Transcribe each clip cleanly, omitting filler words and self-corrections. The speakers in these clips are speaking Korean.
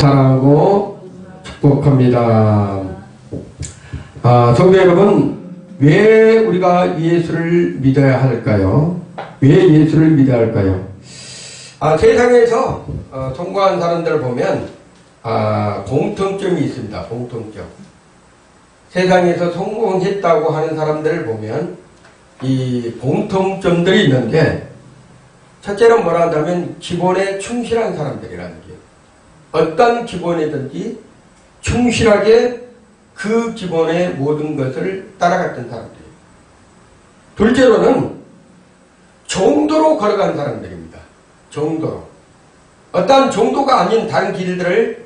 사랑하고 축복합니다. 성도 여러분, 왜 우리가 예수를 믿어야 할까요? 왜 예수를 믿어야 할까요? 세상에서 성공한 사람들을 보면 공통점이 있습니다. 공통점. 세상에서 성공했다고 하는 사람들을 보면 이 공통점들이 있는데, 첫째는 뭐라 한다면 기본에 충실한 사람들이라는 게, 어떤 기본이든지 충실하게 그 기본의 모든 것을 따라갔던 사람들이에요. 둘째로는 정도로 걸어간 사람들입니다. 정도로. 어떤 정도가 아닌 다른 길들을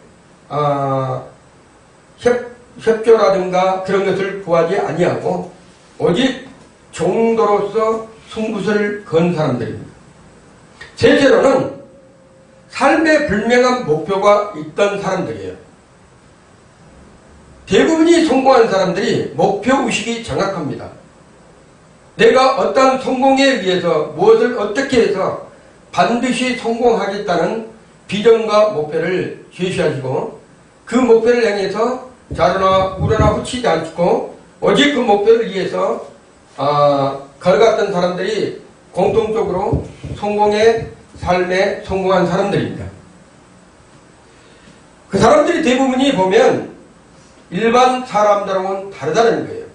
협조라든가 그런 것을 구하지 아니하고 오직 정도로서 숨굿을 건 사람들입니다. 셋째로는 삶의 분명한 목표가 있던 사람들이에요. 대부분이 성공한 사람들이 목표의식이 정확합니다. 내가 어떤 성공에 위해서 무엇을 어떻게 해서 반드시 성공하겠다는 비전과 목표를 제시하시고 그 목표를 향해서 자르나 우러나 훔치지 않고 오직 그 목표를 위해서 걸어갔던 사람들이 공통적으로 성공의 삶에 성공한 사람들입니다. 그 사람들이 대부분이 보면 일반 사람들하고는 다르다는 거예요.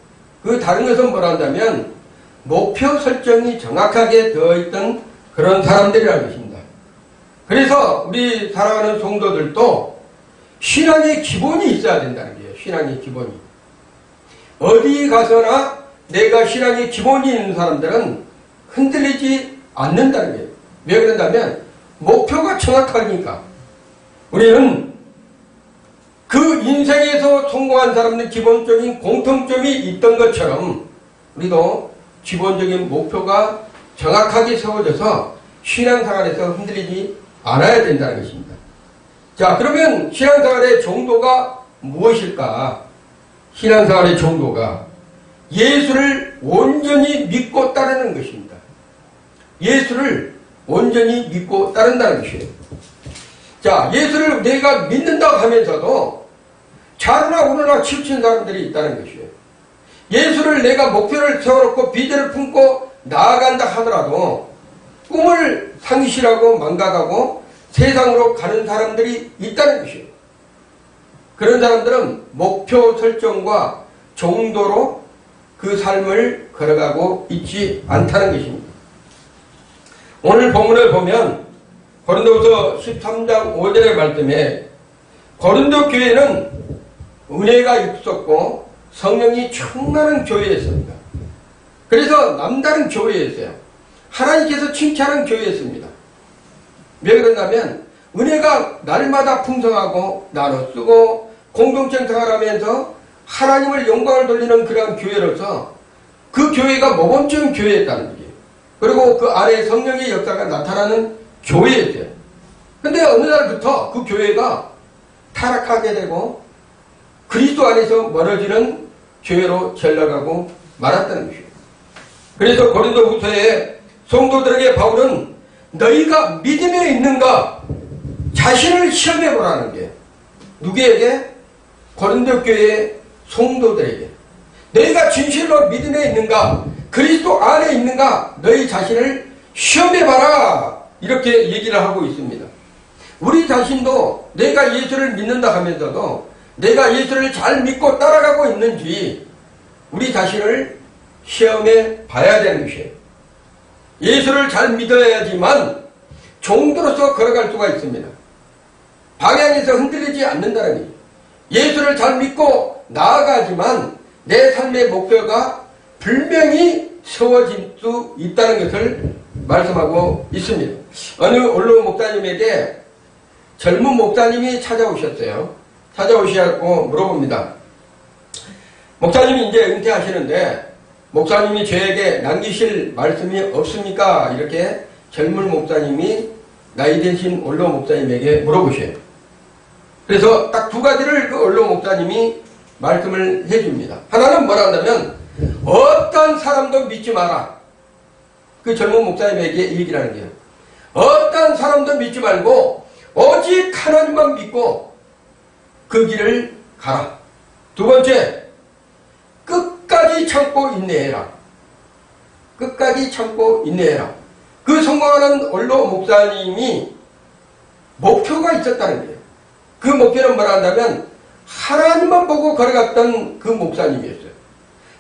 그 다른 것은 뭐라 한다면 목표 설정이 정확하게 되어 있던 그런 사람들이라는 것입니다. 그래서 우리 사랑하는 성도들도 신앙의 기본이 있어야 된다는 거예요. 신앙의 기본이. 어디 가서나 내가 신앙의 기본이 있는 사람들은 흔들리지 않는다는 거예요. 왜 그런다면 목표가 정확하니까. 우리는 그 인생에서 성공한 사람들 기본적인 공통점이 있던 것처럼 우리도 기본적인 목표가 정확하게 세워져서 신앙생활에서 흔들리지 않아야 된다는 것입니다. 자, 그러면 신앙생활의 정도가 무엇일까? 신앙생활의 정도가 예수를 온전히 믿고 따르는 것입니다. 예수를 온전히 믿고 따른다는 것이에요. 자, 예수를 내가 믿는다고 하면서도 자르나 우러나 치우친 사람들이 있다는 것이에요. 예수를 내가 목표를 세워놓고 비전을 품고 나아간다 하더라도 꿈을 상실하고 망각하고 세상으로 가는 사람들이 있다는 것이에요. 그런 사람들은 목표 설정과 정도로 그 삶을 걸어가고 있지 않다는 것입니다. 오늘 본문을 보면 고린도후서 13장 5절의 말씀에 고린도 교회는 은혜가 있었고 성령이 충만한 교회였습니다. 그래서 남다른 교회였어요. 하나님께서 칭찬한 교회였습니다. 왜 그런다면 은혜가 날마다 풍성하고 나눠 쓰고 공동체 생활하면서 하나님을 영광을 돌리는 그러한 교회로서 그 교회가 모범적인 교회였다는 거예요. 그리고 그 안에 성령의 역사가 나타나는 교회였어요. 근데 어느 날부터 그 교회가 타락하게 되고 그리스도 안에서 멀어지는 교회로 전락하고 말았다는 것이에요. 그래서 고린도 후서에 성도들에게 바울은 너희가 믿음에 있는가 자신을 시험해 보라는 게, 누구에게? 고린도 교회의 성도들에게. 너희가 진실로 믿음에 있는가, 그리스도 안에 있는가, 너희 자신을 시험해 봐라, 이렇게 얘기를 하고 있습니다. 우리 자신도 내가 예수를 믿는다 하면서도 내가 예수를 잘 믿고 따라가고 있는지 우리 자신을 시험해 봐야 되는 것이에요. 예수를 잘 믿어야지만 종도로서 걸어갈 수가 있습니다. 방향에서 흔들리지 않는다는 거예요. 예수를 잘 믿고 나아가지만 내 삶의 목표가 분명히 세워질 수 있다는 것을 말씀하고 있습니다. 어느 언론 목사님에게 젊은 목사님이 찾아오셨어요. 찾아오시고 물어봅니다. 목사님이 이제 은퇴하시는데 목사님이 저에게 남기실 말씀이 없습니까? 이렇게 젊은 목사님이 나이 드신 언론 목사님에게 물어보셔요. 그래서 딱 두 가지를 그 언론 목사님이 말씀을 해줍니다. 하나는 뭐라 한다면 어떤 사람도 믿지 마라. 그 젊은 목사님에게 얘기를 하는 거예요. 어떤 사람도 믿지 말고 오직 하나님만 믿고 그 길을 가라. 두 번째, 끝까지 참고 인내해라. 끝까지 참고 인내해라. 그 성공하는 원로 목사님이 목표가 있었다는 거예요. 그 목표는 뭐라 한다면 하나님만 보고 걸어갔던 그 목사님이었어요.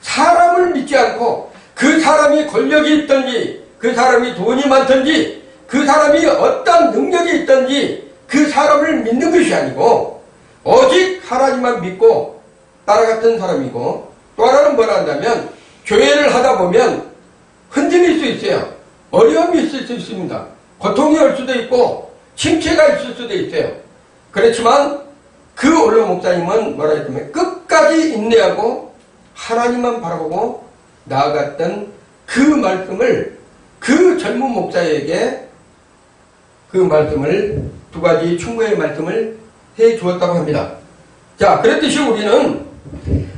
사람을 믿지 않고 그 사람이 권력이 있든지 그 사람이 돈이 많든지 그 사람이 어떤 능력이 있든지 그 사람을 믿는 것이 아니고 오직 하나님만 믿고 따라갔던 사람이고, 또 하나는 뭐라 한다면 교회를 하다 보면 흔들릴 수 있어요. 어려움이 있을 수 있습니다. 고통이 올 수도 있고 침체가 있을 수도 있어요. 그렇지만 그 원로 목사님은 뭐라 했냐면 끝까지 인내하고 하나님만 바라보고 나아갔던 그 말씀을 그 젊은 목사에게 그 말씀을 두 가지 충고의 말씀을 해 주었다고 합니다. 자, 그랬듯이 우리는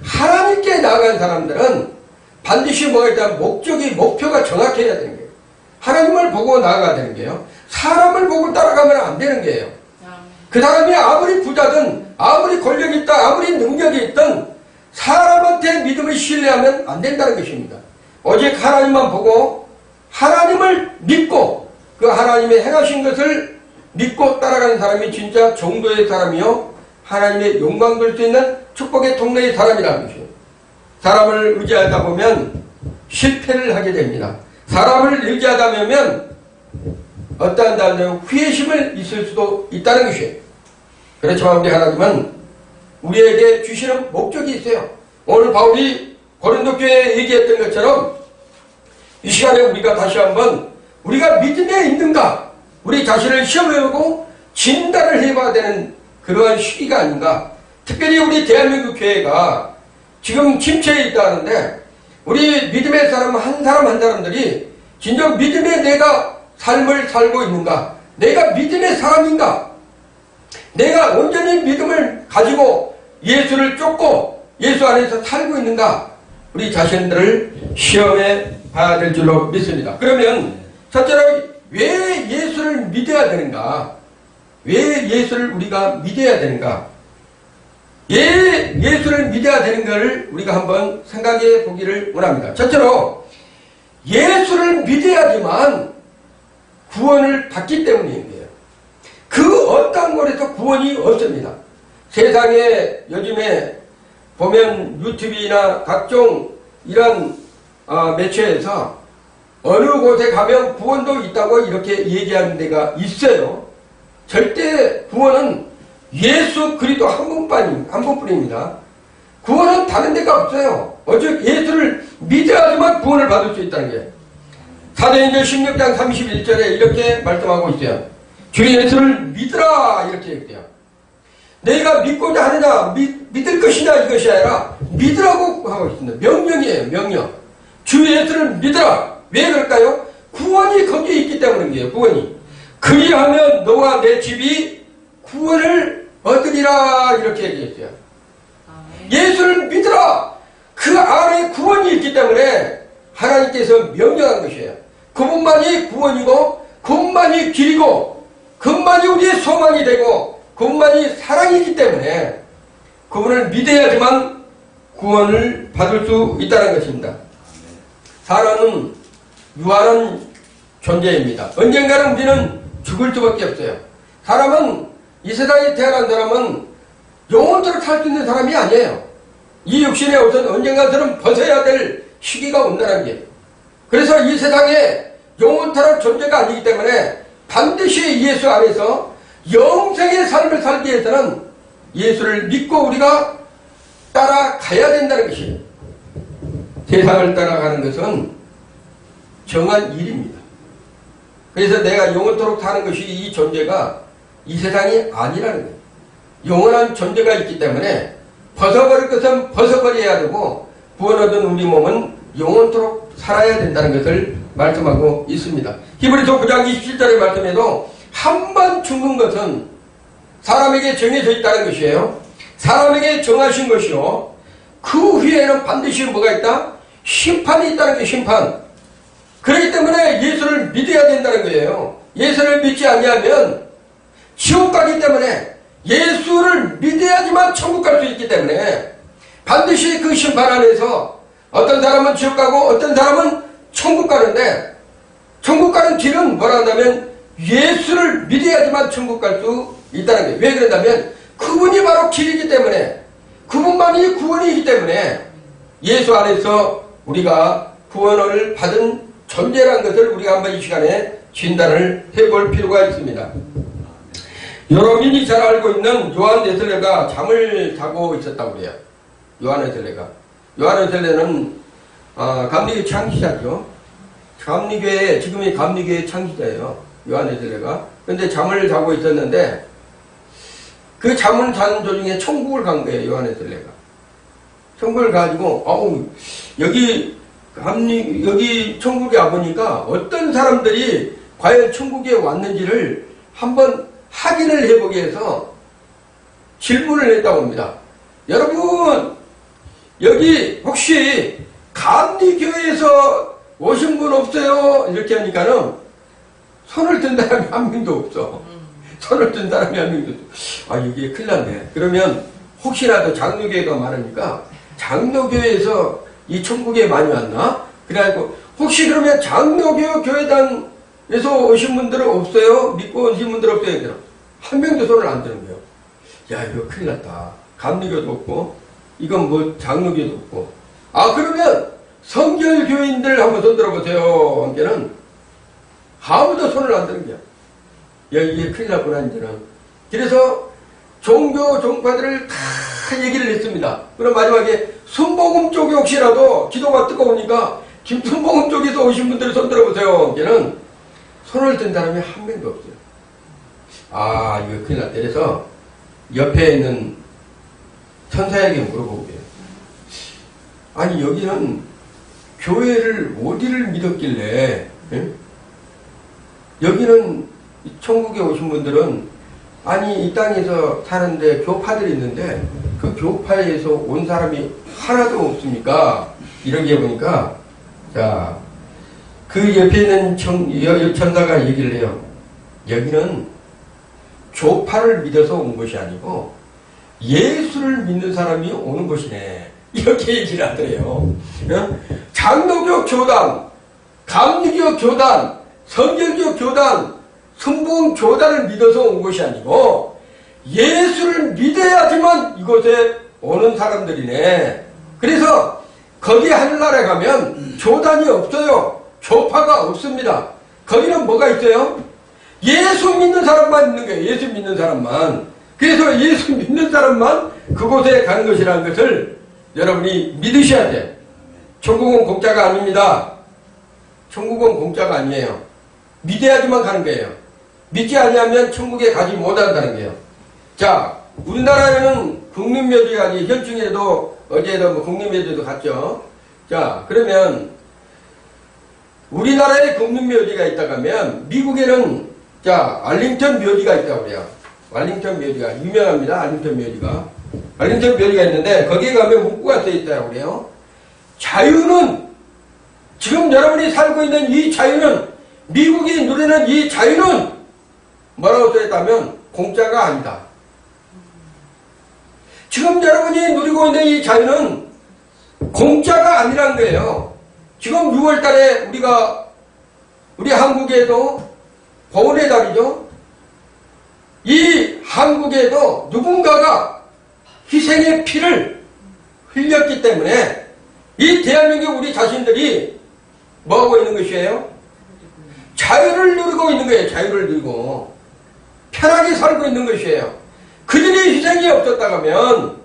하나님께 나아간 사람들은 반드시 뭐가 있다면 목표가 정확해야 되는 거예요. 하나님을 보고 나아가야 되는 거예요. 사람을 보고 따라가면 안 되는 거예요. 그 사람이 아무리 부자든 아무리 권력이 있다 아무리 능력이 있든 사람한테 믿음을 신뢰하면 안 된다는 것입니다. 오직 하나님만 보고 하나님을 믿고 그 하나님의 행하신 것을 믿고 따라가는 사람이 진짜 정도의 사람이요 하나님의 영광 돌 수 있는 축복의 통로의 사람이라는 것이에요. 사람을 의지하다 보면 실패를 하게 됩니다. 사람을 의지하다 보면 어떠한 후회심을 있을 수도 있다는 것이에요. 그렇지만 우리 하나님은 우리에게 주시는 목적이 있어요. 오늘 바울이 고린도 교회에 얘기했던 것처럼 이 시간에 우리가 다시 한번 우리가 믿음에 있는가 우리 자신을 시험해보고 진단을 해봐야 되는 그러한 시기가 아닌가. 특별히 우리 대한민국 교회가 지금 침체에 있다는데 우리 믿음의 사람 한 사람들이 진정 믿음의 내가 삶을 살고 있는가? 내가 믿음의 사람인가? 내가 온전히 믿음을 가지고 예수를 쫓고 예수 안에서 살고 있는가? 우리 자신들을 시험해 봐야 될 줄로 믿습니다. 그러면 첫째로 왜 예수를 믿어야 되는가? 왜 예수를 우리가 믿어야 되는가? 왜 예수를 믿어야 되는 것을 우리가 한번 생각해 보기를 원합니다. 첫째로 예수를 믿어야지만 구원을 받기 때문인 거예요. 그 어떤 곳에서 구원이 없습니다. 세상에 요즘에 보면 유튜브나 각종 이런 매체에서 어느 곳에 가면 구원도 있다고 이렇게 얘기하는 데가 있어요. 절대 구원은 예수 그리스도 한 분뿐입니다. 구원은 다른 데가 없어요. 오직 예수를 믿어야지만 구원을 받을 수 있다는 게 사도행전 16장 31절에 이렇게 말씀하고 있어요. 주 예수를 믿으라 이렇게 얘기해요. 내가 믿고자 하느냐 믿을 것이냐 이것이 아니라 믿으라고 하고 있습니다. 명령이에요. 명령. 주 예수를 믿으라. 왜 그럴까요? 구원이 거기에 있기 때문이에요. 구원이. 그리하면 너와 내 집이 구원을 얻으리라 이렇게 얘기했어요. 예수를 믿으라. 그 안에 구원이 있기 때문에 하나님께서 명령한 것이에요. 그분만이 구원이고 그분만이 길이고 그분만이 우리의 소망이 되고 그분만이 사랑이기 때문에 그분을 믿어야지만 구원을 받을 수 있다는 것입니다. 사람은 유한한 존재입니다. 언젠가는 우리는 죽을 수밖에 없어요. 사람은 이 세상에 태어난 사람은 영원토록 살 수 있는 사람이 아니에요. 이 육신의 옷은 언젠가는 벗어야 될 시기가 온다는 게. 그래서 이 세상에 영원토록 존재가 아니기 때문에 반드시 예수 안에서 영생의 삶을 살기 위해서는 예수를 믿고 우리가 따라가야 된다는 것이에요. 세상을 따라가는 것은 정한 일입니다. 그래서 내가 영원토록 사는 것이 이 존재가 이 세상이 아니라는 거예요. 영원한 존재가 있기 때문에 벗어버릴 것은 벗어버려야 되고 구원 얻은 우리 몸은 영원토록 살아야 된다는 것을 말씀하고 있습니다. 히브리서 9장 27절의 말씀에도 한 번 죽는 것은 사람에게 정해져 있다는 것이에요. 사람에게 정하신 것이요. 그 후에는 반드시 뭐가 있다? 심판이 있다는 게 심판. 그렇기 때문에 예수를 믿어야 된다는 거예요. 예수를 믿지 아니하면 지옥 가기 때문에 예수를 믿어야지만 천국 갈 수 있기 때문에 반드시 그 심판 안에서 어떤 사람은 지옥 가고 어떤 사람은 천국 가는데, 천국 가는 길은 뭐라 한다면 예수를 믿어야지만 천국 갈 수 있다는 거예요. 왜 그런다면 그분이 바로 길이기 때문에, 그분만이 구원이기 때문에 예수 안에서 우리가 구원을 받은 존재라는 것을 우리가 한번 이 시간에 진단을 해볼 필요가 있습니다. 여러분이 잘 알고 있는 요한 웨슬레가 잠을 자고 있었다고 그래요. 요한 웨슬레가. 요한 웨슬레는 감리교 창시자죠. 감리교의, 지금의 감리교의 창시자예요. 요한 웨슬레가. 근데 잠을 자고 있었는데 그 잠을 자는 도중에 천국을 간 거예요. 요한 웨슬레가. 천국을 가지고 여기 천국에 와보니까 어떤 사람들이 과연 천국에 왔는지를 한번 확인을 해보기 위해서 질문을 했다고 합니다. 여러분, 여기 혹시 감리교에서 오신 분 없어요? 이렇게 하니까는 손을 든 사람이 한 명도 없어. 손을 든 사람이 한 명도 없어. 이게 큰일 났네. 그러면 혹시라도 장로교회가 많으니까 장로교회에서 이 천국에 많이 왔나? 그래가지고 혹시 그러면 장로교 교회당에서 오신 분들은 없어요? 믿고 오신 분들 없어요? 한 명도 손을 안 드는 거예요. 야, 이거 큰일 났다. 감리교도 없고 이건 뭐 장로교도 없고. 그러면 성결교인들 한번 손 들어보세요. 이제는 아무도 손을 안 드는 거야. 야, 이게 큰일 났구나 이제는. 그래서 종교 종파들을 다 얘기를 했습니다. 그럼 마지막에 순복음 쪽에 혹시라도 기도가 뜨거우니까 순복음 쪽에서 오신 분들 손 들어보세요. 이제는 손을 든 사람이 한 명도 없어요. 이거 큰일 났다. 그래서 옆에 있는 천사에게 물어보고 그래요. 아니, 여기는 교회를 어디를 믿었길래, 응? 여기는 천국에 오신 분들은 아니, 이 땅에서 사는데 교파들이 있는데 그 교파에서 온 사람이 하나도 없습니까? 이렇게 보니까, 자, 그 옆에 있는 천사가 얘기를 해요. 여기는 교파를 믿어서 온 것이 아니고 예수를 믿는 사람이 오는 것이네. 이렇게 얘기를 하더래요. 장로교 교단, 감리교 교단, 성결교 교단, 순복음 교단을 믿어서 온 것이 아니고 예수를 믿어야지만 이곳에 오는 사람들이네. 그래서 거기 하늘나라에 가면 교단이 없어요. 교파가 없습니다. 거기는 뭐가 있어요? 예수 믿는 사람만 있는 거예요. 예수 믿는 사람만. 그래서 예수 믿는 사람만 그곳에 가는 것이라는 것을 여러분이 믿으셔야 돼요. 천국은 공짜가 아닙니다. 천국은 공짜가 아니에요. 믿어야지만 가는 거예요. 믿지 아니하면 천국에 가지 못한다는 거예요. 자, 우리나라에는 국립묘지가 현충일에도 어제도 뭐 국립묘지도 갔죠. 자, 그러면 우리나라에 국립묘지가 있다고 하면 미국에는 자, 알링턴 묘지가 있다고 그래요. 알링턴 묘지가 유명합니다. 알링턴 묘지가. 알링턴 묘지가 있는데 거기에 가면 문구가 써 있다고 그래요. 자유는, 지금 여러분이 살고 있는 이 자유는, 미국이 누리는 이 자유는 뭐라고 써 있다면 공짜가 아니다. 지금 여러분이 누리고 있는 이 자유는 공짜가 아니라는 거예요. 지금 6월 달에 우리 한국에도 보훈의 달이죠. 이 한국에도 누군가가 희생의 피를 흘렸기 때문에 이 대한민국 우리 자신들이 뭐하고 있는 것이에요? 자유를 누리고 있는 거예요. 자유를 누리고 편하게 살고 있는 것이에요. 그들이 희생이 없었다면,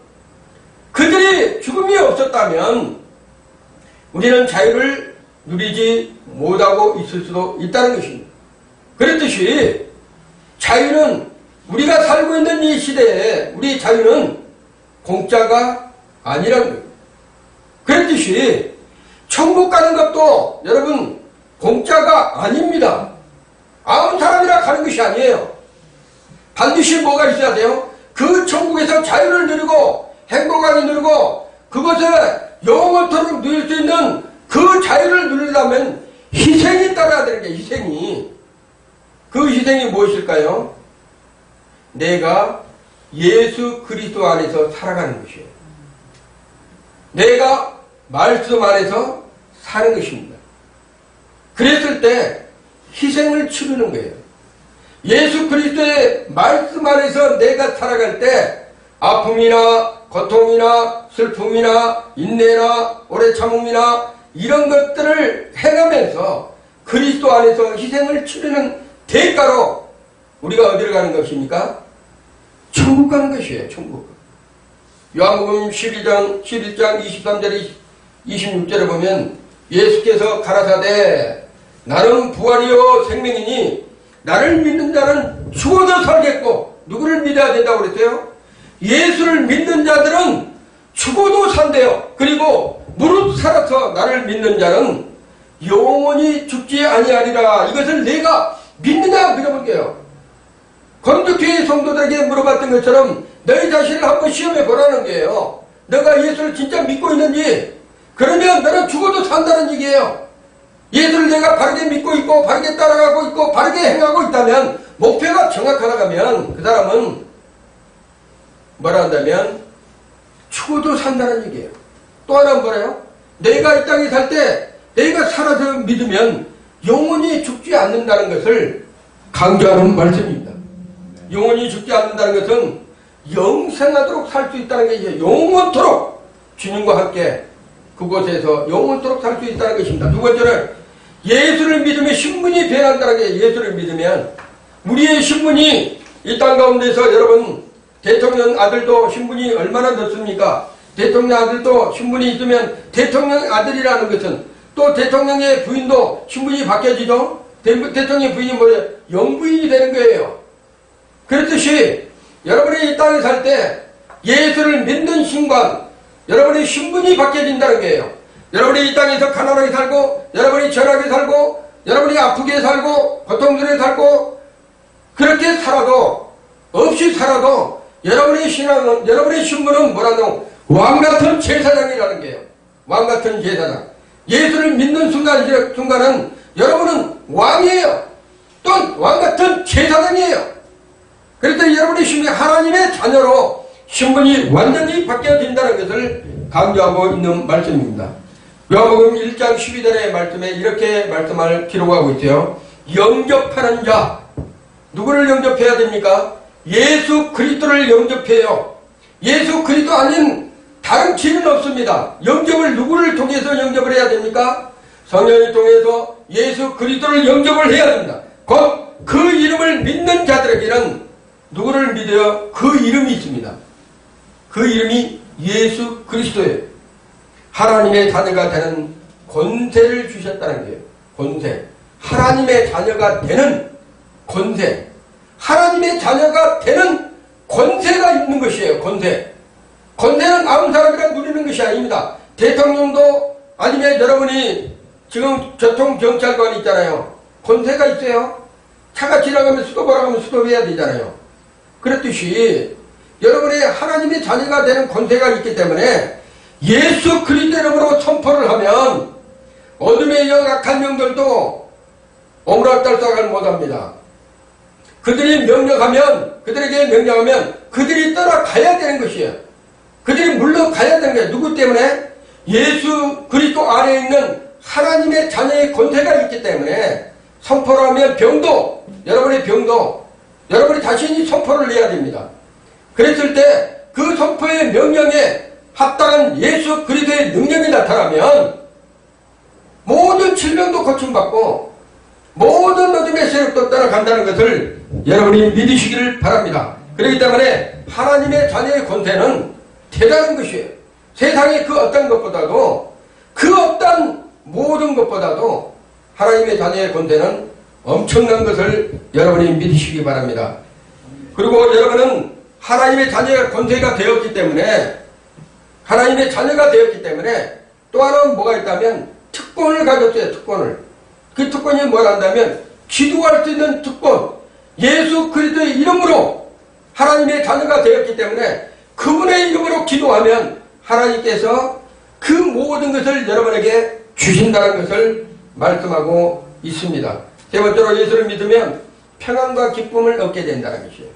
그들이 죽음이 없었다면 우리는 자유를 누리지 못하고 있을 수도 있다는 것입니다. 그렇듯이 자유는, 우리가 살고 있는 이 시대에 우리 자유는 공짜가 아니라는 거예요. 그렇듯이 천국 가는 것도 여러분 공짜가 아닙니다. 아무 사람이나 가는 것이 아니에요. 반드시 뭐가 있어야 돼요? 그 천국에서 자유를 누리고 행복하게 누리고 그것에 영원토록 누릴 수 있는 그 자유를 누리려면 희생이 따라야 되는 게 희생이. 그 희생이 무엇일까요? 내가 예수 그리스도 안에서 살아가는 것이에요. 내가 말씀 안에서 사는 것입니다. 그랬을 때 희생을 치르는 거예요. 예수 그리스도의 말씀 안에서 내가 살아갈 때 아픔이나 고통이나 슬픔이나 인내나 오래 참음이나 이런 것들을 행하면서 그리스도 안에서 희생을 치르는 대가로 우리가 어디를 가는 것입니까? 천국 가는 것이에요. 천국. 요한복음 11장 23절에 26절에 보면 예수께서 가라사대 나는 부활이요 생명이니 나를 믿는 자는 죽어도 살겠고, 누구를 믿어야 된다고 그랬어요? 예수를 믿는 자들은 죽어도 산대요. 그리고 무릇 살아서 나를 믿는 자는 영원히 죽지 아니하리라. 이것을 내가 믿느냐 물어본 게요. 건덕교회 성도들에게 물어봤던 것처럼 너희 자신을 한번 시험해 보라는 거예요. 너가 예수를 진짜 믿고 있는지. 그러면 너는 죽어도 산다는 얘기예요. 예수를 내가 바르게 믿고 있고 바르게 따라가고 있고 바르게 행하고 있다면, 목표가 정확하다면 그 사람은 뭐라 한다면 죽어도 산다는 얘기예요. 또 하나는 뭐래요? 내가 이 땅에 살 때 내가 살아서 믿으면 영원히 죽지 않는다는 것을 강조하는 말씀입니다. 영원히 죽지 않는다는 것은 영생하도록 살 수 있다는 것이죠. 영원토록 주님과 함께 그곳에서 영원토록 살 수 있다는 것입니다. 두 번째는 예수를 믿으면 신분이 변한다는 게, 예수를 믿으면 우리의 신분이 이 땅 가운데서, 여러분 대통령 아들도 신분이 얼마나 높습니까? 대통령 아들도 신분이 있으면 대통령 아들이라는 것은, 또 대통령의 부인도 신분이 바뀌어지죠. 대통령의 부인이 뭐예요? 영부인이 되는 거예요. 그렇듯이 여러분이 이 땅에 살 때 예수를 믿는 순간 여러분의 신분이 바뀌어진다는 거예요. 여러분이 이 땅에서 가난하게 살고, 여러분이 절하게 살고, 여러분이 아프게 살고, 고통스럽게 살고, 그렇게 살아도, 없이 살아도 여러분의 신앙은, 여러분의 신분은 뭐라노? 왕같은 제사장이라는 거예요. 왕같은 제사장. 예수를 믿는 순간은 여러분은 왕이에요. 또 왕같은 제사장이에요. 그럴 때 여러분의 신분이 하나님의 자녀로 신분이 완전히 바뀌어진다는 것을 강조하고 있는 말씀입니다. 요한복음 1장 12절의 말씀에 이렇게 말씀을 기록하고 있어요. 영접하는 자. 누구를 영접해야 됩니까? 예수 그리스도를 영접해요. 예수 그리스도 아닌 다른 길은 없습니다. 영접을 누구를 통해서 영접을 해야 됩니까? 성령을 통해서 예수 그리스도를 영접을 해야 됩니다. 곧 그 이름을 믿는 자들에게는 누구를 믿어요? 그 이름이 있습니다. 그 이름이 예수 그리스도예요. 하나님의 자녀가 되는 권세를 주셨다는 거예요. 권세. 하나님의 자녀가 되는 권세. 하나님의 자녀가 되는 권세가 있는 것이에요. 권세. 권세는 아무 사람이나 누리는 것이 아닙니다. 대통령도, 아니면 여러분이 지금 교통경찰관 있잖아요. 권세가 있어요. 차가 지나가면 스톱하라고 하면 스톱해야 되잖아요. 그렇듯이 여러분의 하나님의 자녀가 되는 권세가 있기 때문에 예수 그리스도 이름으로 선포를 하면 어둠의 영 악한 영들도 오므락달싹을 못합니다. 그들이 명령하면, 그들에게 명령하면 그들이 따라가야 되는 것이에요. 그들이 물러가야 되는 거예요. 누구 때문에? 예수 그리스도 안에 있는 하나님의 자녀의 권세가 있기 때문에 선포를 하면 병도, 여러분의 병도 여러분이 자신이 선포를 해야 됩니다. 그랬을 때 그 선포의 명령에 합당한 예수 그리스도의 능력이 나타나면 모든 질병도 고침받고 모든 어둠의 세력도 따라간다는 것을 여러분이 믿으시기를 바랍니다. 그렇기 때문에 하나님의 자녀의 권세는 대단한 것이에요. 세상의 그 어떤 것보다도, 그 어떤 모든 것보다도 하나님의 자녀의 권세는 엄청난 것을 여러분이 믿으시기 바랍니다. 그리고 여러분은 하나님의 자녀의 권세가 되었기 때문에, 하나님의 자녀가 되었기 때문에 또 하나는 뭐가 있다면 특권을 가졌어요. 특권을. 그 특권이 뭐라 한다면 기도할 수 있는 특권. 예수 그리스도의 이름으로 하나님의 자녀가 되었기 때문에 그분의 이름으로 기도하면 하나님께서 그 모든 것을 여러분에게 주신다는 것을 말씀하고 있습니다. 세 번째로 예수를 믿으면 평안과 기쁨을 얻게 된다는 것이에요.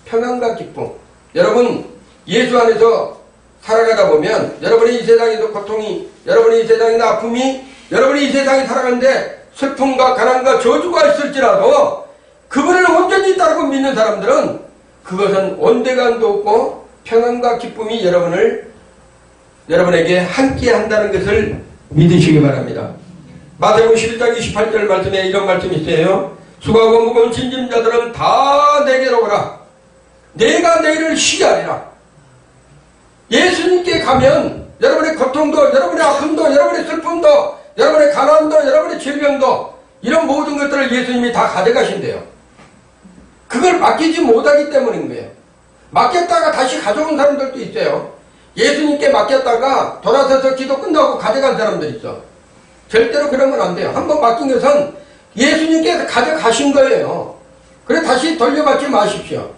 평안과 기쁨. 여러분 예수 안에서 살아가다 보면 여러분의 이 세상에도 고통이, 여러분의 이 세상에도 아픔이, 여러분이 이 세상에 살아가는데 슬픔과 가난과 저주가 있을지라도 그분을 온전히 따르고 믿는 사람들은 그것은 온데간도 없고 평안과 기쁨이 여러분에게 함께 한다는 것을 믿으시기 바랍니다. 마태복음 11장 28절 말씀에 이런 말씀이 있어요. 수고하고 무거운 짐진 자들은 다 내게로 오라. 내가 너희를 쉬게 하리라. 예수님께 가면 여러분의 고통도, 여러분의 아픔도, 여러분의 슬픔도, 여러분의 가난도, 여러분의 질병도, 이런 모든 것들을 예수님이 다 가져가신대요. 그걸 맡기지 못하기 때문인 거예요. 맡겼다가 다시 가져온 사람들도 있어요. 예수님께 맡겼다가 돌아서서 기도 끝나고 가져간 사람들 있어. 절대로 그러면 안 돼요. 한번 맡긴 것은 예수님께서 가져가신 거예요. 그래 다시 돌려받지 마십시오.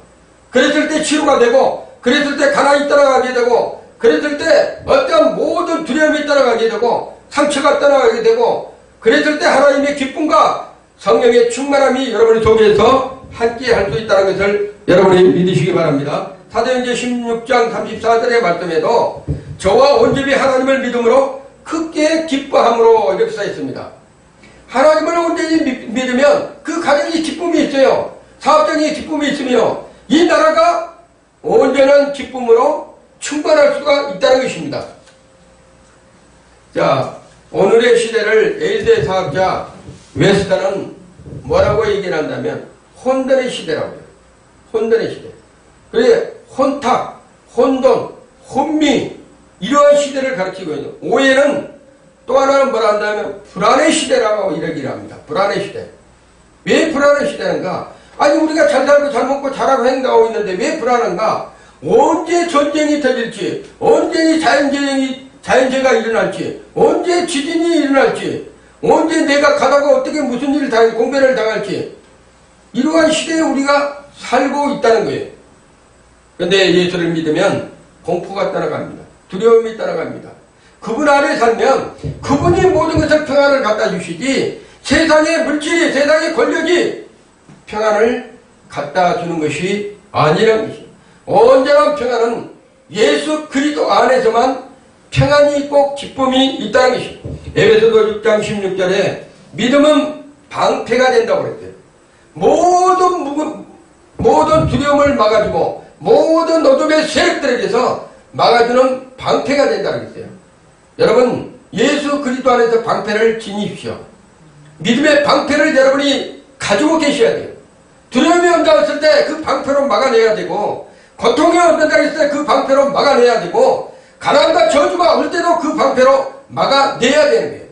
그랬을 때 치유가 되고, 그랬을 때 가난이 떠나가게 되고, 그랬을 때 어떤 모든 두려움이 떠나가게 되고, 상처가 떠나가게 되고, 그랬을 때 하나님의 기쁨과 성령의 충만함이 여러분의 속에서 함께 할 수 있다는 것을 여러분이 믿으시기 바랍니다. 사도행전 16장 34절의 말씀에도 저와 온 집이 하나님을 믿음으로 크게 기뻐함으로 이렇게 써있습니다. 하나님을 온전히 믿으면 그 가정에 기쁨이 있어요. 사업적인 기쁨이 있으며 이 나라가 온전한 기쁨으로 충만할 수가 있다는 것입니다. 자, 오늘의 시대를 에일대 사학자 웨스터는 뭐라고 얘기를 한다면 혼돈의 시대라고요. 혼돈의 시대. 그래 혼탁, 혼돈, 혼미 이러한 시대를 가르치고 있는 오해는 또 하나는 뭐라 한다면 불안의 시대라고 이야기를 합니다. 불안의 시대. 왜 불안의 시대인가? 아니 우리가 잘 살고 잘 먹고 잘하고 행동하고 있는데 왜 불안한가? 언제 전쟁이 터질지, 언제 자연재해가 일어날지, 언제 지진이 일어날지, 언제 내가 가다가 어떻게 무슨 일을 당할지, 공변을 당할지 이러한 시대에 우리가 살고 있다는 거예요. 그런데 예수를 믿으면 공포가 떠나갑니다. 두려움이 떠나갑니다. 그분 안에 살면 그분이 모든 것을 평안을 갖다 주시지 세상의 물질이, 세상의 권력이 평안을 갖다 주는 것이 아니라는 것입니다. 온전한 평안은 예수 그리스도 안에서만 평안이 있고 기쁨이 있다는 것입니다. 에베소서 6장 16절에 믿음은 방패가 된다고 그랬어요. 모든 두려움을 막아주고 모든 어둠의 세력들에게서 막아주는 방패가 된다는 것이에요. 여러분 예수 그리스도 안에서 방패를 지니십시오. 믿음의 방패를 여러분이 가지고 계셔야 돼요. 두려움이 온다했을 때 그 방패로 막아내야 되고, 고통이 온다고 했을 때 그 방패로 막아내야 되고, 가난과 저주가 올 때도 그 방패로 막아내야 되는 거예요.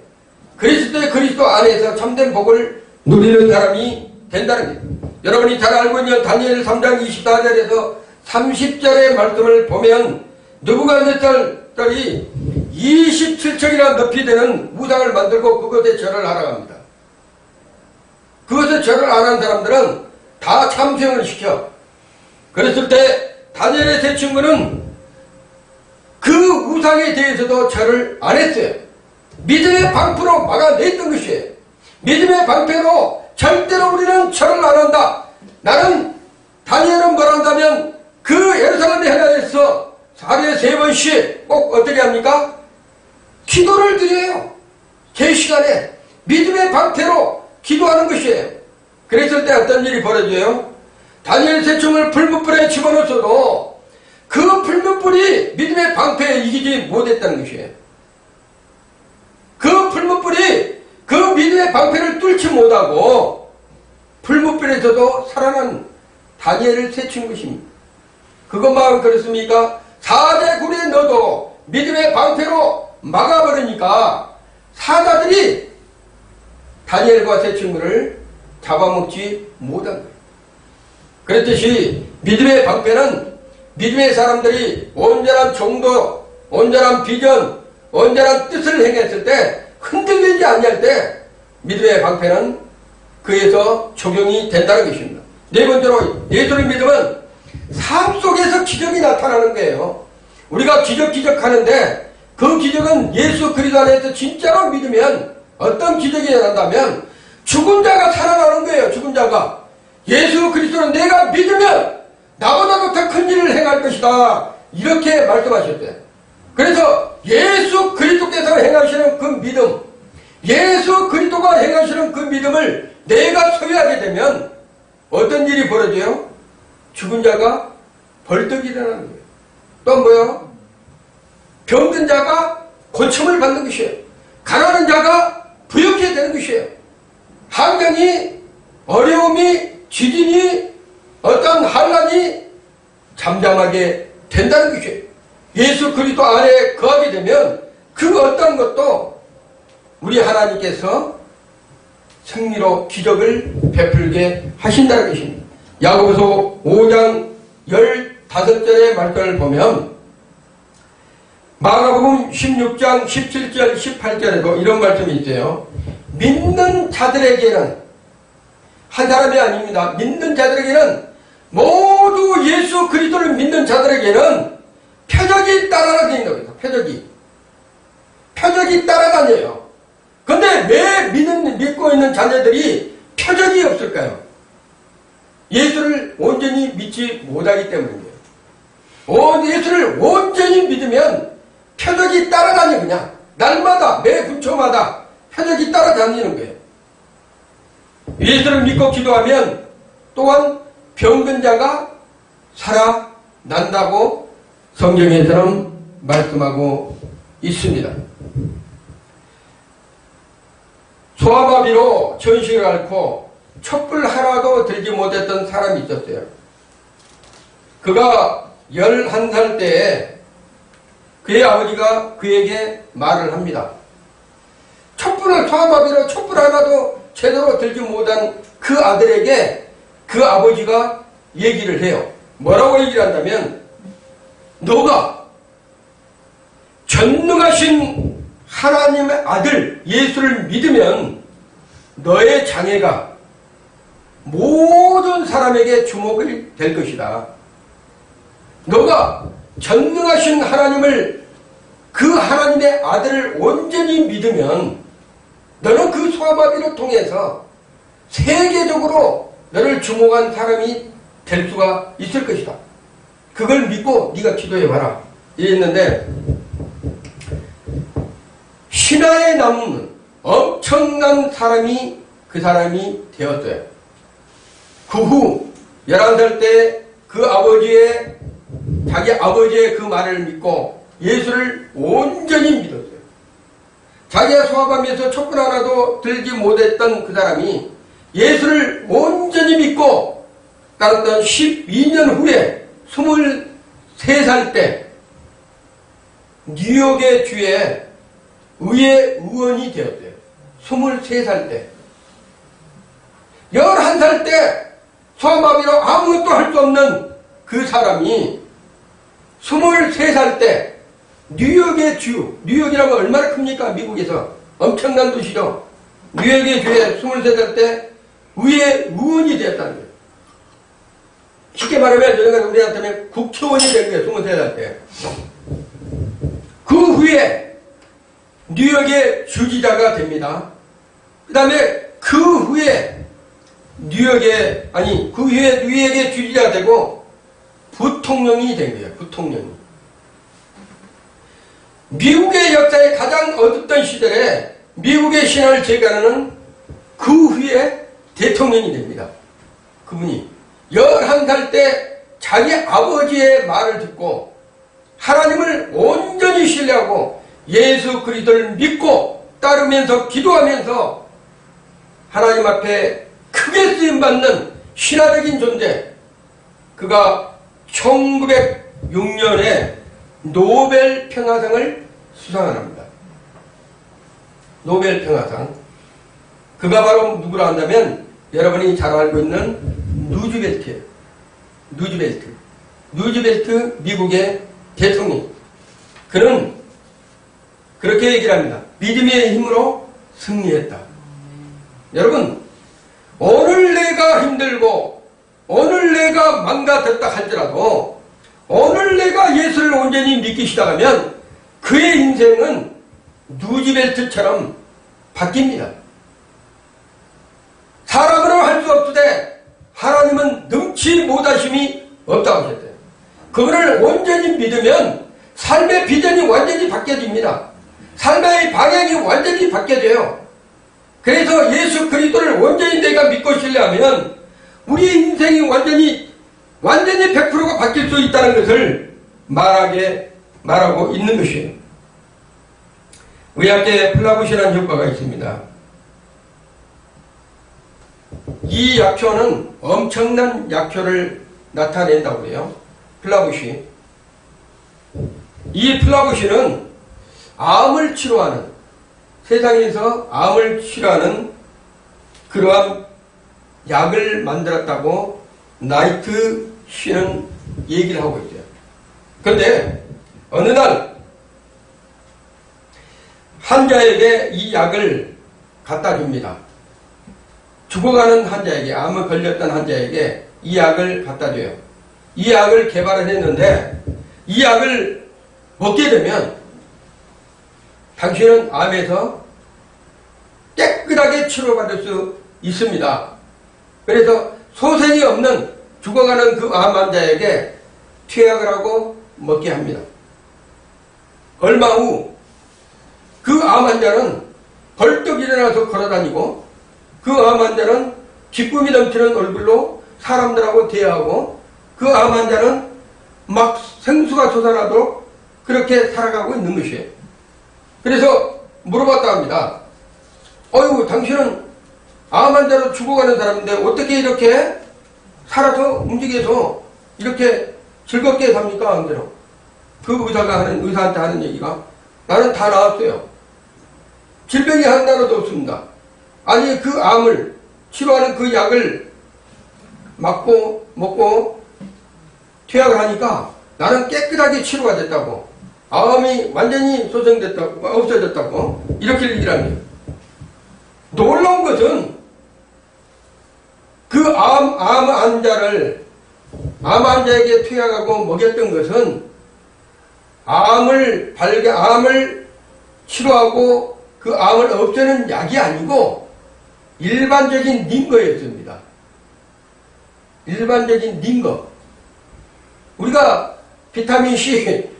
그리스도 안에서 참된 복을 누리는 사람이 된다는 거예요. 여러분이 잘 알고 있는 다니엘 3장 24절에서 30절의 말씀을 보면 느부갓네살이 27층이나 높이 되는 우상을 만들고 그것에 절을 하라고 합니다. 그것에 절을 안 한 사람들은 다 참생을 시켜. 그랬을 때 다니엘의 세 친구는 그 우상에 대해서도 절을 안 했어요. 믿음의 방패로 막아냈던 것이에요. 믿음의 방패로 절대로 우리는 절을 안 한다. 나는 다니엘은 뭘 한다면 그 예루살렘의 현장에서 하루에 3번씩 꼭 어떻게 합니까? 기도를 드려요. 제 시간에 믿음의 방패로 기도하는 것이에요. 그랬을 때 어떤 일이 벌어져요? 다니엘 세충을 풀무불에 집어넣었어도 그 풀무불이 믿음의 방패에 이기지 못했다는 것이에요. 그 풀무불이 그 믿음의 방패를 뚫지 못하고 풀무불에서도 살아난 다니엘을 세춘 것입니다. 그것만 그렇습니까? 4대 굴에 넣어도 믿음의 방패로 막아버리니까 사자들이 다니엘과 세 친구를 잡아먹지 못한 거예요. 그랬듯이 믿음의 방패는 믿음의 사람들이 온전한 정도, 온전한 비전, 온전한 뜻을 행했을 때 흔들리지 아니할 때 믿음의 방패는 그에서 적용이 된다는 것입니다. 네 번째로 예수를 믿으면 삶 속에서 기적이 나타나는 거예요. 우리가 기적하는데 그 기적은 예수 그리스도 안에서 진짜로 믿으면 어떤 기적이 일어난다면 죽은 자가 살아나는 거예요. 죽은 자가. 예수 그리스도는 내가 믿으면 나보다도 더 큰 일을 행할 것이다. 이렇게 말씀하셨대요. 그래서 예수 그리스도께서 행하시는 그 믿음, 예수 그리스도가 행하시는 그 믿음을 내가 소유하게 되면 어떤 일이 벌어져요? 죽은 자가 벌떡 일어나는 거예요. 또 뭐요? 병든 자가 고침을 받는 것이에요. 가난한 자가 부유하게 되는 것이에요. 환경이, 어려움이, 지진이, 어떤 환란이 잠잠하게 된다는 것이에요. 예수 그리스도 안에 거하게 되면 그 어떤 것도 우리 하나님께서 승리로 기적을 베풀게 하신다는 것입니다. 야고보서 5장 15절의 말씀을 보면 마가복음 16장 17절 18절에도 이런 말씀이 있어요. 믿는 자들에게는, 한 사람이 아닙니다. 믿는 자들에게는, 모두 예수 그리스도를 믿는 자들에게는 표적이 따라다니는 겁니다. 표적이 따라다녀요. 근데 왜 믿고 있는 자녀들이 표적이 없을까요? 예수를 온전히 믿지 못하기 때문이에요. 예수를 온전히 믿으면 표적이 따라다니고 그냥 날마다 매 분초마다 표적이 따라다니는 거예요. 예수를 믿고 기도하면 또한 병든 자가 살아난다고 성경에서는 말씀하고 있습니다. 소아마비로 전식을 앓고 촛불 하나도 들지 못했던 사람이 있었어요. 그가 11살 때에 그의 아버지가 그에게 말을 합니다. 소아마비로 촛불 하나도 제대로 들지 못한 그 아들에게 그 아버지가 얘기를 해요. 뭐라고 얘기를 한다면, 너가 전능하신 하나님의 아들 예수를 믿으면 너의 장애가 모든 사람에게 주목이 될 것이다. 너가 전능하신 하나님을, 그 하나님의 아들을 온전히 믿으면 너는 그 소아마비를 통해서 세계적으로 너를 주목한 사람이 될 수가 있을 것이다. 그걸 믿고 네가 기도해봐라. 이랬는데 신화에 남는 엄청난 사람이 그 사람이 되었어요. 그 후 11살 때 그 자기 아버지의 그 말을 믿고 예수를 온전히 믿었어요. 자기의 소아마비에서 촛불 하나도 들지 못했던 그 사람이 예수를 온전히 믿고 따랐던 12년 후에 23살 때 뉴욕의 주에 의회 의원이 되었대요. 23살 때. 11살 때 소아마비로 아무것도 할 수 없는 그 사람이 23살 때 뉴욕의 주, 뉴욕이라고 얼마나 큽니까? 미국에서. 엄청난 도시죠. 뉴욕의 주에 23살 때 의회 의원이 되었다는 거예요. 쉽게 말하면 우리한테는 국회의원이 된 거예요. 23살 때. 그 후에 뉴욕의 주지사가 됩니다. 그 다음에 그 후에 뉴욕의 주지사가 되고 부통령이 된 거예요. 부통령이. 미국의 역사에 가장 어둡던 시절에 미국의 신화를 제거하는 그 후에 대통령이 됩니다. 그분이 11살 때 자기 아버지의 말을 듣고 하나님을 온전히 신뢰하고 예수 그리스도를 믿고 따르면서 기도하면서 하나님 앞에 크게 쓰임받는 신화적인 존재, 그가 1906년에 노벨 평화상을 수상을 합니다. 노벨 평화상. 그가 바로 누구라 한다면 여러분이 잘 알고 있는 루즈벨트예요. 루즈벨트 미국의 대통령. 그는 그렇게 얘기를 합니다. 믿음의 힘으로 승리했다. 여러분, 오늘 내가 힘들고 오늘 내가 망가졌다 할지라도 오늘 내가 예수를 온전히 믿기 시작하면 그의 인생은 루즈벨트처럼 바뀝니다. 사람으로 할 수 없으되 하나님은 능치 못하심이 없다고 하셨대요. 그거를 온전히 믿으면 삶의 비전이 완전히 바뀌어집니다. 삶의 방향이 완전히 바뀌어져요. 그래서 예수 그리스도를 온전히 내가 믿고 신뢰하면 우리의 인생이 완전히 100%가 바뀔 수 있다는 것을 말하고 있는 것이에요. 의학계에 플라부시라는 효과가 있습니다. 이 약효는 엄청난 약효를 나타낸다고 해요. 플라부시. 이 플라부시는 암을 치료하는, 세상에서 암을 치료하는 그러한 약을 만들었다고 나이트 씨는 얘기를 하고 있어요. 그런데 어느 날 환자에게 이 약을 갖다 줍니다. 죽어가는 환자에게, 암에 걸렸던 환자에게 이 약을 갖다 줘요. 이 약을 개발을 했는데 이 약을 먹게 되면 당신은 암에서 깨끗하게 치료받을 수 있습니다. 그래서 소생이 없는 죽어가는 그 암 환자에게 투약을 하고 먹게 합니다. 얼마 후 그 암 환자는 벌떡 일어나서 걸어다니고 그 암 환자는 기쁨이 넘치는 얼굴로 사람들하고 대화하고 그 암 환자는 막 생수가 솟아나도록 그렇게 살아가고 있는 것이에요. 그래서 물어봤다 합니다. 어휴, 당신은 암 환자로 죽어가는 사람인데 어떻게 이렇게 살아서 움직여서 이렇게 즐겁게 삽니까? 안대로. 그 의사한테 하는 얘기가 나는 다 나았어요. 질병이 하나도 없습니다. 아니 그 암을 치료하는 그 약을 먹고 투약을 하니까 나는 깨끗하게 치료가 됐다고. 암이 완전히 소생됐다고, 없어졌다고 이렇게 얘기를 합니다. 놀라운 것은 그 암 환자에게 투약하고 먹였던 것은 암을 치료하고 그 암을 없애는 약이 아니고 일반적인 링거였습니다. 일반적인 링거. 우리가 비타민C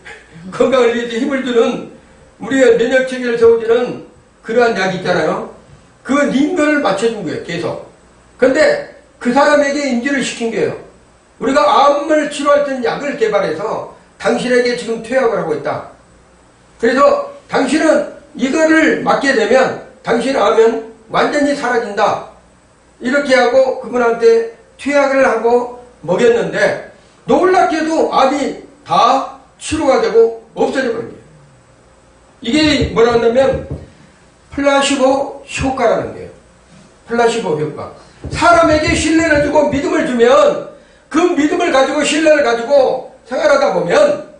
건강을 위해서 힘을 주는 우리의 면역체계를 세워주는 그러한 약이 있잖아요. 그 링거를 맞춰준 거예요. 계속. 근데 그 사람에게 인지를 시킨 거예요. 우리가 암을 치료할 수 있는 약을 개발해서 당신에게 지금 투약을 하고 있다. 그래서 당신은 이거를 맞게 되면 당신 암은 완전히 사라진다. 이렇게 하고 그분한테 투약을 하고 먹였는데 놀랍게도 암이 다 치료가 되고 없어져 버린 거예요. 이게 뭐라 한다면 플라시보 효과라는 거예요. 플라시보 효과. 사람에게 신뢰를 주고 믿음을 주면 그 믿음을 가지고 신뢰를 가지고 생활하다 보면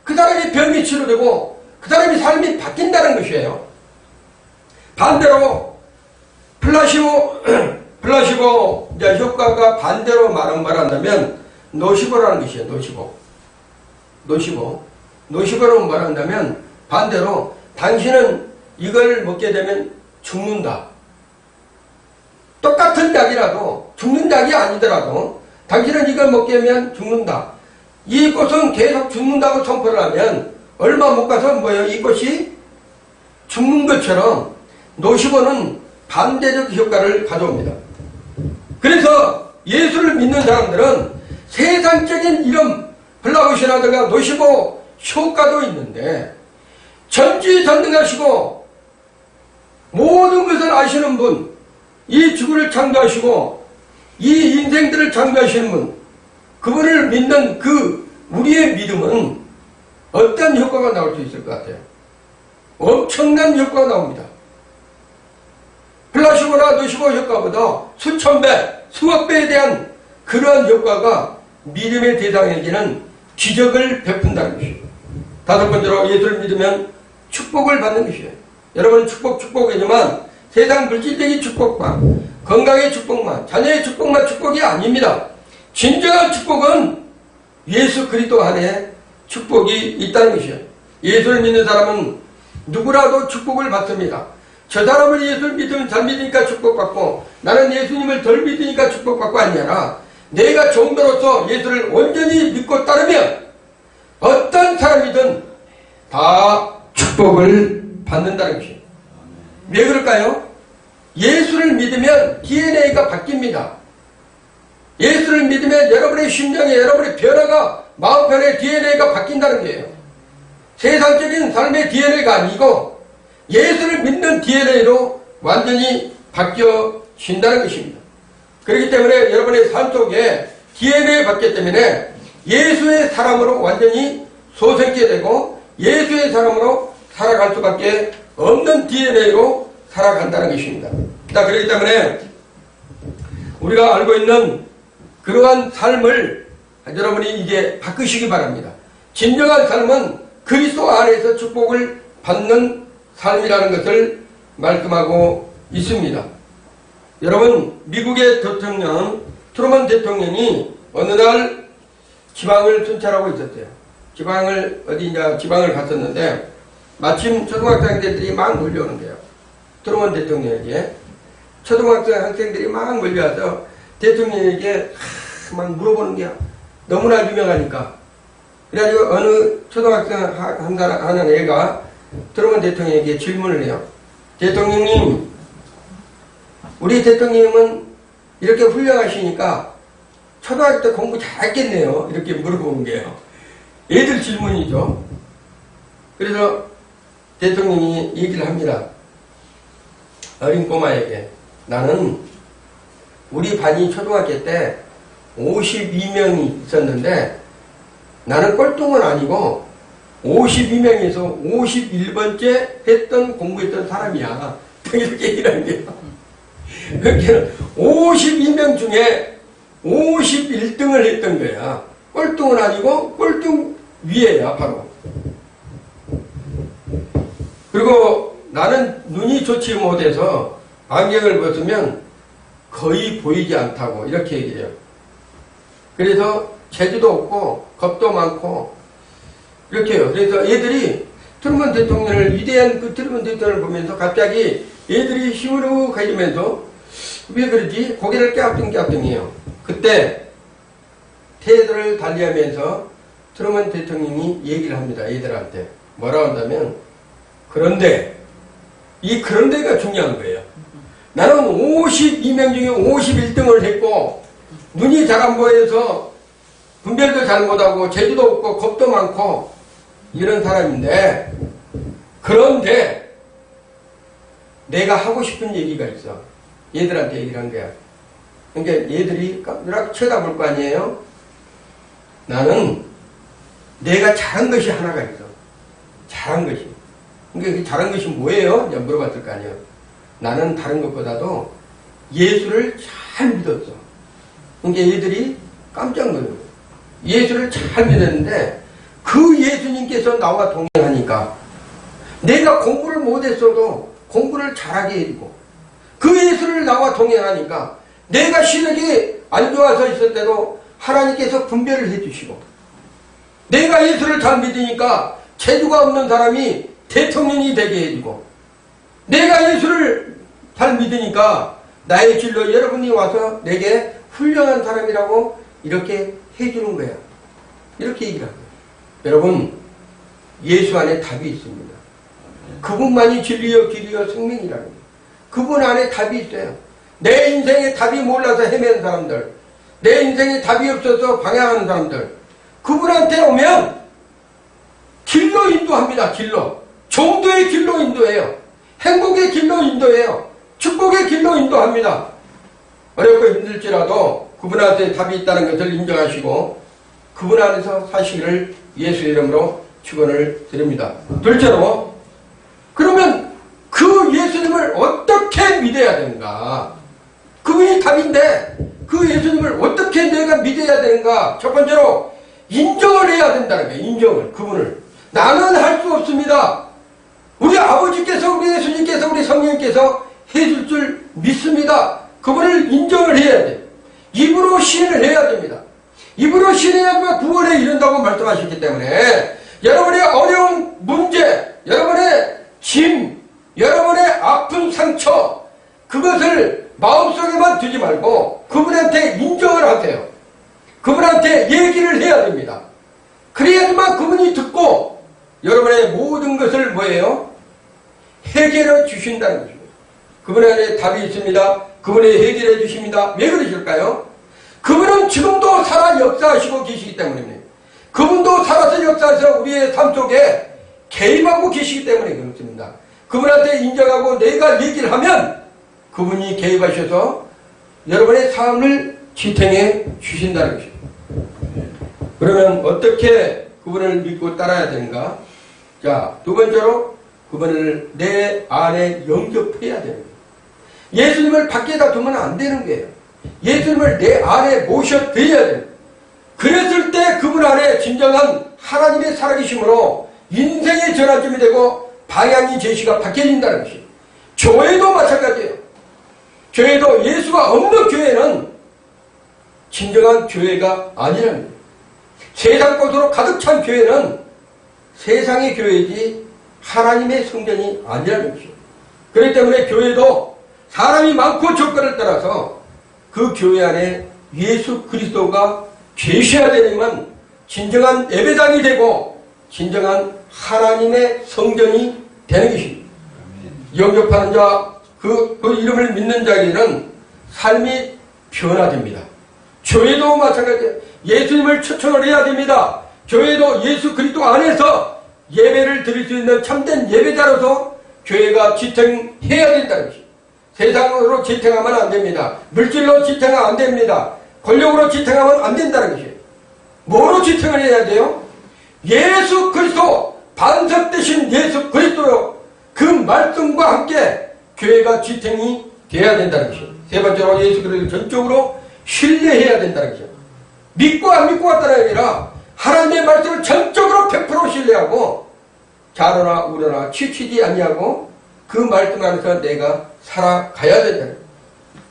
그 사람이 병이 치료되고 그 사람이 삶이 바뀐다는 것이에요. 반대로 플라시보 이제 효과가 반대로 말한다면 노시보라는 것이에요. 노시보로 말한다면 반대로 당신은 이걸 먹게 되면 죽는다. 똑같은 약이라도 죽는 약이 아니더라도 당신은 이걸 먹게 되면 죽는다. 이 꽃은 계속 죽는다고 선포를 하면 얼마 못 가서 이 꽃이 죽는 것처럼 노시보는 반대적 효과를 가져옵니다. 그래서 예수를 믿는 사람들은 세상적인 이런 플라우시라든가 노시보 효과도 있는데 전지전능하시고 모든 것을 아시는 분, 이 지구를 창조하시고 이 인생들을 창조하시는 분, 그분을 믿는 우리의 믿음은 어떤 효과가 나올 수 있을 것 같아요? 엄청난 효과가 나옵니다. 플라시보나 노시보 효과보다 수천 배, 수억 배에 대한 그러한 효과가 믿음의 대상에게는 기적을 베푼다는 것이에요. 다섯 번째로 예수를 믿으면 축복을 받는 것이에요. 여러분 축복이지만 세상 물질적인 축복만, 건강의 축복만, 자녀의 축복만 축복이 아닙니다. 진정한 축복은 예수 그리스도 안에 축복이 있다는 것이에요. 예수를 믿는 사람은 누구라도 축복을 받습니다. 저 사람은 예수를 믿으면 잘 믿으니까 축복받고 나는 예수님을 덜 믿으니까 축복받고 아니라 내가 종도로서 예수를 온전히 믿고 따르면 어떤 사람이든 다 축복을 받는다는 것입니다. 왜 그럴까요? 예수를 믿으면 DNA가 바뀝니다. 예수를 믿으면 여러분의 심령에 여러분의 변화가 마음편의 DNA가 바뀐다는 거예요. 세상적인 삶의 DNA가 아니고 예수를 믿는 DNA로 완전히 바뀌어진다는 것입니다. 그렇기 때문에 여러분의 삶 속에 DNA 바뀌기 때문에 예수의 사람으로 완전히 소생케 되고 예수의 사람으로 살아갈 수밖에 없는 DNA로 살아간다는 것입니다. 그렇기 때문에 우리가 알고 있는 그러한 삶을 여러분이 이제 바꾸시기 바랍니다. 진정한 삶은 그리스도 안에서 축복을 받는 삶이라는 것을 말씀하고 있습니다. 여러분, 미국의 대통령 트루먼 대통령이 어느 날 지방을 순찰하고 있었어요. 지방을 갔었는데 마침 초등학생들이 막 몰려오는 거예요. 트루먼 대통령에게 학생들이 막 몰려와서 대통령에게 막 물어보는 게 너무나 유명하니까. 그래가지고 어느 초등학생 하는 애가 트루먼 대통령에게 질문을 해요. 대통령님, 우리 대통령님은 이렇게 훌륭하시니까 초등학교 때 공부 잘했겠네요. 이렇게 물어보는 게요. 애들 질문이죠. 그래서 대통령이 얘기를 합니다. 어린 꼬마에게. 나는 우리 반이 초등학교 때 52명이 있었는데 나는 꼴등은 아니고 52명에서 51번째 공부했던 사람이야. 이렇게 얘기를 하는 거예요. 그러니까 52명 중에 51등을 했던 거야. 꼴등은 아니고 꼴등 위에야 바로. 그리고 나는 눈이 좋지 못해서 안경을 벗으면 거의 보이지 않다고 이렇게 얘기해요. 그래서 재주도 없고 겁도 많고 이렇게 해요. 그래서 애들이 트루먼 대통령을 위대한 그 트루먼 대통령을 보면서 갑자기 애들이 시무룩해지면서 왜 그러지? 고개를 깨압등해요. 그때 태도를 달리하면서 트루먼 대통령이 얘기를 합니다. 애들한테 뭐라고 한다면 그런데가 중요한 거예요. 나는 52명 중에 51등을 했고 눈이 잘 안 보여서 분별도 잘 못하고 재주도 없고 겁도 많고 이런 사람인데 그런데 내가 하고 싶은 얘기가 있어. 얘들한테 얘기를 한 거야. 그러니까 얘들이 깜짝 쳐다볼 거 아니에요? 나는 내가 잘한 것이 하나가 있어. 잘한 것이. 그러니까 그 잘한 것이 뭐예요? 이제 물어봤을 거 아니에요. 나는 다른 것보다도 예수를 잘 믿었어. 그러니까 얘들이 깜짝 놀라요. 예수를 잘 믿었는데 그 예수님께서 나와 동행하니까 내가 공부를 못했어도 공부를 잘하게 해주고 그 예수를 나와 동행하니까 내가 시력이 안 좋아서 있을 때도 하나님께서 분별을 해주시고 내가 예수를 잘 믿으니까 재주가 없는 사람이 대통령이 되게 해주고 내가 예수를 잘 믿으니까 나의 진로 여러분이 와서 내게 훌륭한 사람이라고 이렇게 해주는 거야. 이렇게 얘기를 합니다. 여러분, 예수 안에 답이 있습니다. 그분만이 진리요 길이요 생명이라는 거예요. 그분 안에 답이 있어요. 내 인생에 답이 몰라서 헤매는 사람들, 내 인생에 답이 없어서 방향하는 사람들, 그분한테 오면 길로 인도합니다. 길로. 정도의 길로 인도해요. 행복의 길로 인도해요. 축복의 길로 인도합니다. 어렵고 힘들지라도 그분한테 답이 있다는 것을 인정하시고 그분 안에서 사시기를 예수 이름으로 축원을 드립니다. 둘째로, 그러면 그 예수님을 어떻게 믿어야 되는가? 그분이 답인데 그 예수님을 어떻게 내가 믿어야 되는가? 첫 번째로 인정을 해야 된다는 거예요. 인정을. 그분을. 나는 할 수 없습니다. 우리 아버지께서, 우리 예수님께서, 우리 성령님께서 해줄 줄 믿습니다. 그분을 인정을 해야 돼요. 입으로 시인을 해야 됩니다. 입으로 시인해야 구원에 이른다고 말씀하셨기 때문에 여러분의 어려운 문제, 여러분의 짐, 여러분의 아픈 상처, 그것을 마음속에만 두지 말고 그분한테 인정을 하세요. 그분한테 얘기를 해야 됩니다. 그래야지만 그분이 듣고 여러분의 모든 것을 뭐예요? 해결해 주신다는 것입니다. 그분 안에 답이 있습니다. 그분이 해결해 주십니다. 왜 그러실까요? 그분은 지금도 살아 역사하시고 계시기 때문입니다. 그분도 살아서 역사해서 우리의 삶 속에 개입하고 계시기 때문에 그렇습니다. 그분한테 인정하고 내가 얘기를 하면 그분이 개입하셔서 여러분의 삶을 지탱해 주신다는 것입니다. 그러면 어떻게 그분을 믿고 따라야 되는가? 자, 두 번째로 그분을 내 안에 영접해야 되는 거예요. 예수님을 밖에다 두면 안 되는 거예요. 예수님을 내 안에 모셔드려야 돼요. 그랬을 때 그분 안에 진정한 하나님의 살아계심으로 인생의 전환점이 되고 방향이 제시가 바뀌어진다는 것이에요. 교회도 마찬가지예요. 교회도 예수가 없는 교회는 진정한 교회가 아니라는 거예요. 세상 것으로 가득 찬 교회는 세상의 교회이지 하나님의 성전이 아니라는 것이에요. 그렇기 때문에 교회도 사람이 많고 조건을 따라서 그 교회 안에 예수 그리스도가 계셔야 되지만 진정한 예배당이 되고 진정한 하나님의 성전이 되는 것입니다. 영접하는 자, 그 이름을 믿는 자에게는 삶이 변화됩니다. 교회도 마찬가지예요. 예수님을 초청을 해야 됩니다. 교회도 예수 그리스도 안에서 예배를 드릴 수 있는 참된 예배자로서 교회가 지탱해야 된다는 것입니다. 세상으로 지탱하면 안 됩니다. 물질로 지탱하면 안 됩니다. 권력으로 지탱하면 안 된다는 것이에요. 뭐로 지탱을 해야 돼요? 예수 그리스도, 반석되신 예수 그리스도요. 그 말씀과 함께 교회가 지탱이 돼야 된다는 것이에요. 세 번째로 예수 그리스도를 전적으로 신뢰해야 된다는 것이에요. 믿고 안 믿고 왔다는 게 아니라 하나님의 말씀을 전적으로 100% 신뢰하고 자로나 우러나 치치지 아니하고 그 말씀 안에서 내가 살아가야 된다는 거예요.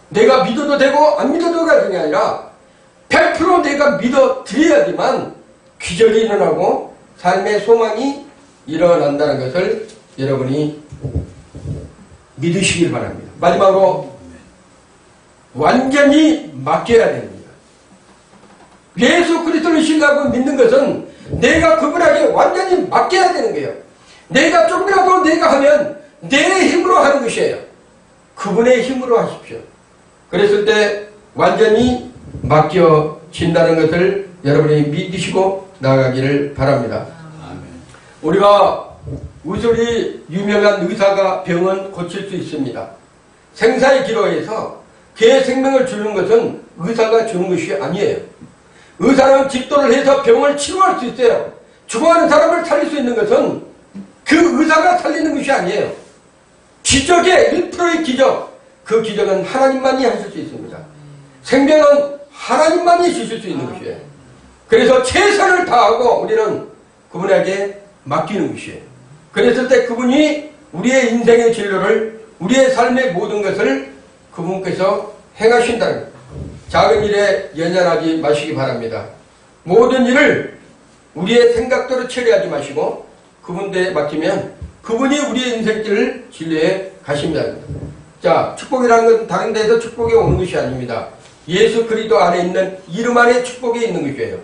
내가 믿어도 되고 안 믿어도 되는 게 아니라 100% 내가 믿어드려야지만 기적이 일어나고 삶의 소망이 일어난다는 것을 여러분이 믿으시길 바랍니다. 마지막으로 완전히 맡겨야 됩니다. 예수 그리스도를 신뢰하고 믿는 것은 내가 그분에게 완전히 맡겨야 되는 거예요. 내가 조금이라도 내가 하면 내 힘으로 하는 것이에요. 그분의 힘으로 하십시오. 그랬을 때 완전히 맡겨진다는 것을 여러분이 믿으시고 나가기를 바랍니다. 우리가 의술이 유명한 의사가 병은 고칠 수 있습니다. 생사의 기로에서 개의 생명을 주는 것은 의사가 주는 것이 아니에요. 의사는 집도를 해서 병을 치료할 수 있어요. 죽어가는 사람을 살릴 수 있는 것은 그 의사가 살리는 것이 아니에요. 기적의 1%의 기적, 그 기적은 하나님만이 하실 수 있습니다. 생명은 하나님만이 주실 수 있는 것이에요. 그래서 최선을 다하고 우리는 그분에게 맡기는 것이에요. 그랬을 때 그분이 우리의 인생의 진로를, 우리의 삶의 모든 것을 그분께서 행하신다는 거예요. 작은 일에 연연하지 마시기 바랍니다. 모든 일을 우리의 생각대로 처리하지 마시고 그분께 맡기면 그분이 우리의 인생길을 진리해 가십니다. 자, 축복이라는 건 다른 데서 축복이 오는 것이 아닙니다. 예수 그리스도 안에 있는 이름 안에 축복이 있는 것이에요.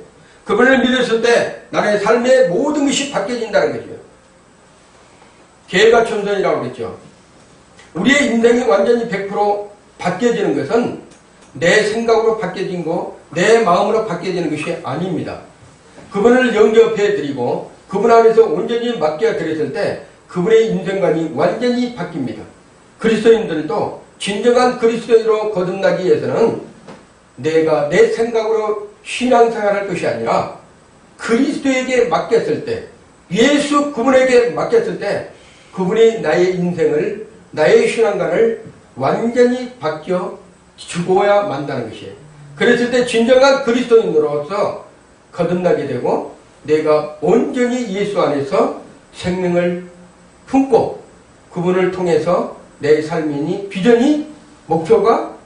그분을 믿었을 때 나의 삶의 모든 것이 바뀌어진다는 거죠. 개가 천선이라고 그랬죠. 우리의 인생이 완전히 100% 바뀌어지는 것은 내 생각으로 바뀌어진 거, 내 마음으로 바뀌어지는 것이 아닙니다. 그분을 영접해 드리고 그분 안에서 온전히 맡겨 드렸을 때 그분의 인생관이 완전히 바뀝니다. 그리스도인들도 진정한 그리스도인으로 거듭나기 위해서는 내가 내 생각으로 신앙생활을 할 것이 아니라 그리스도에게 맡겼을 때, 예수 그분에게 맡겼을 때 그분이 나의 인생을, 나의 신앙관을 완전히 바뀌어 주고야 만다는 것이에요. 그랬을 때 진정한 그리스도인으로서 거듭나게 되고 내가 온전히 예수 안에서 생명을 품고 그분을 통해서 내 삶이니 비전이, 목표가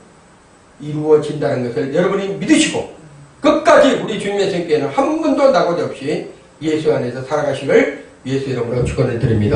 이루어진다는 것을 여러분이 믿으시고 끝까지 우리 주님의 생께는 한 번도 낙오자 없이 예수 안에서 살아가시길 예수 이름으로 축원을 드립니다.